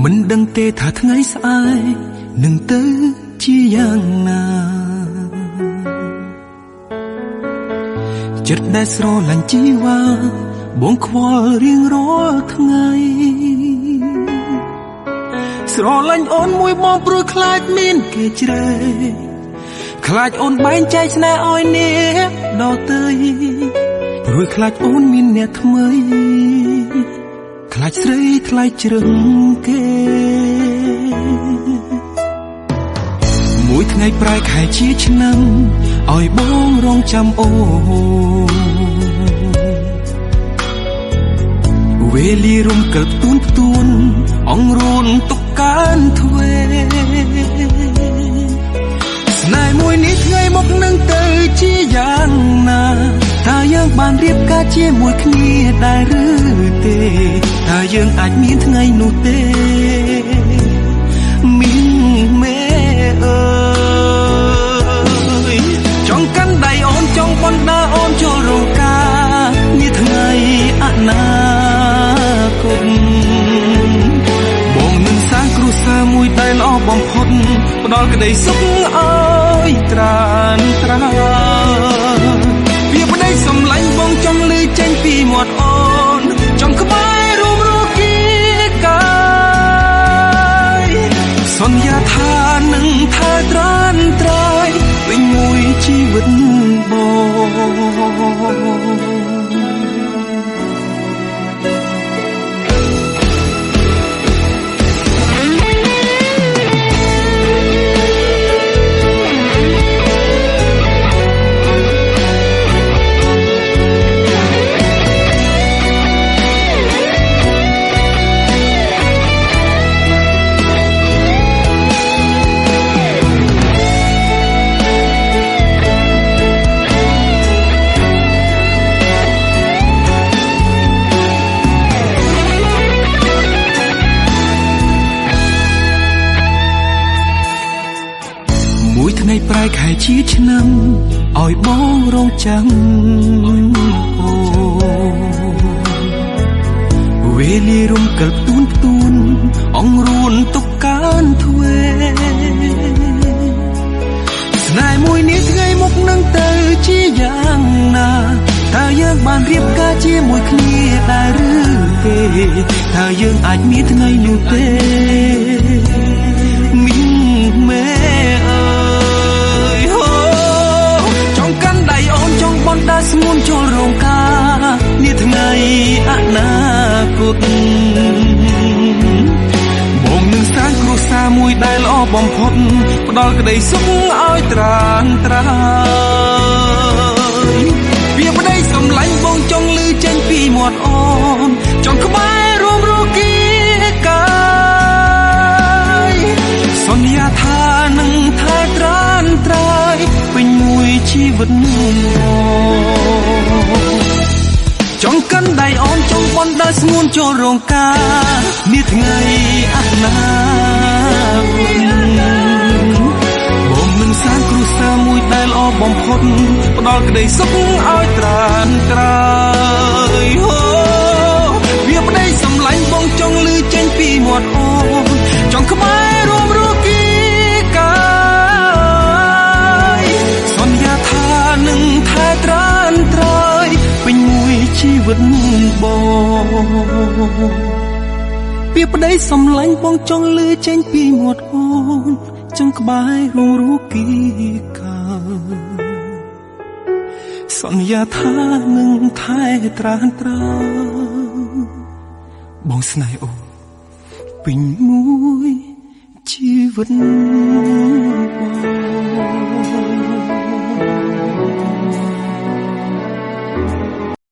មិនដឹងទេថាថ្ងៃស្អែកនឹងទៅជាយ៉ាងណាចិត្តដែលស្រឡាញ់ជីវ៉ាបងខ្វល់រៀងរាល់ថ្ងៃស្រឡាញ់អូនមួយបងព្រោះខ្លាចមានគេជ្រែកខ្លាចអូនបែងចែកស្នេហ៍ឲ្យអ្នកដទៃព្រោះខ្លាចអូនមានអ្នកថ្មីខ្លាចស្រីថ្លៃជ្រឹងគេមួយថ្ងៃប្រែខែជាឆ្នាំឲ្យបងរងចាំអូវេលារំកិលផ្ទួនអង្រួនទុកកានទ្វេស្នេហ៍មួយនេះថ្ងៃមកនឹងទៅជាយ៉ាងណាថាយើងបានរៀបការជាមួយគ្នាដែរឬទេថាយើងអាចមានថ្ងៃនោះទេមីងមេអើយចង់កាន់ដៃអូនចង់បណ្ដាអូនចូលរោងការនាថ្ងៃអនាគតបងនឹងសាងគ្រួសារមួយដែលល្អបំផុតផ្ដល់ក្តីសុខឲ្យត្រានត្រាវាប្តីសំឡាញ់បងចង់លឺចេញពីមាត់អូនចង់ក្បែររួមរស់គីកាយសន្យាថានឹងថែត្រានត្រាយពេញមួយជីវិតបងមួយថ្ងៃប្រែខែជាឆ្នាំឲ្យបងរងចាំអូវេលារំកិលផ្ទួនអង្រួនទុកកានទ្វេស្នេហ៍មួយនេះថ្ងៃមកនឹងទៅជាយ៉ាងណាថាយើងបានរៀបការជាមួយគ្នាដែរឬទេថាយើងអាចមានថ្ងៃនោះទេមីងមេដែលស្ងួនចូលរោងការនាថ្ងៃអនាគតបងនឹងសាងគ្រួសារមួយដែលល្អបំផុតផ្ដល់ក្តីសុខឲ្យត្រានត្រាយវាប្តីសំឡាញ់បងចង់លឺចេញពីមាត់អូនចង់ក្បែររួមរស់គីកាយសន្យាថានឹងថែត្រានត្រាយពេញមួយជីវិតចង់កាន់ដៃអូនចង់បណ្ដាស្ងួនចូលរោងការនាថ្ងៃអនាគតបងនឹងសាងគ្រួសារមួយដែលល្អបំផុតផ្ដល់ក្តីសុខឲ្យត្រានត្រាយវាប្តីសំឡាញ់បងចង់លឺចេញពីមាត់អូនចង់ក្បែររួមរស់គីកាយសន្យាថានឹងថែត្រានត្រាយពេញមួយជីវិតបងពីប្តីសំឡាញ់បងចង់លឺចេញពីមាត់អូនចង់ក្បែររួមរស់គីកាសន្យាថានឹងថែត្រានត្រាបងស្នេហ៍អូនពេញមួយជីវិត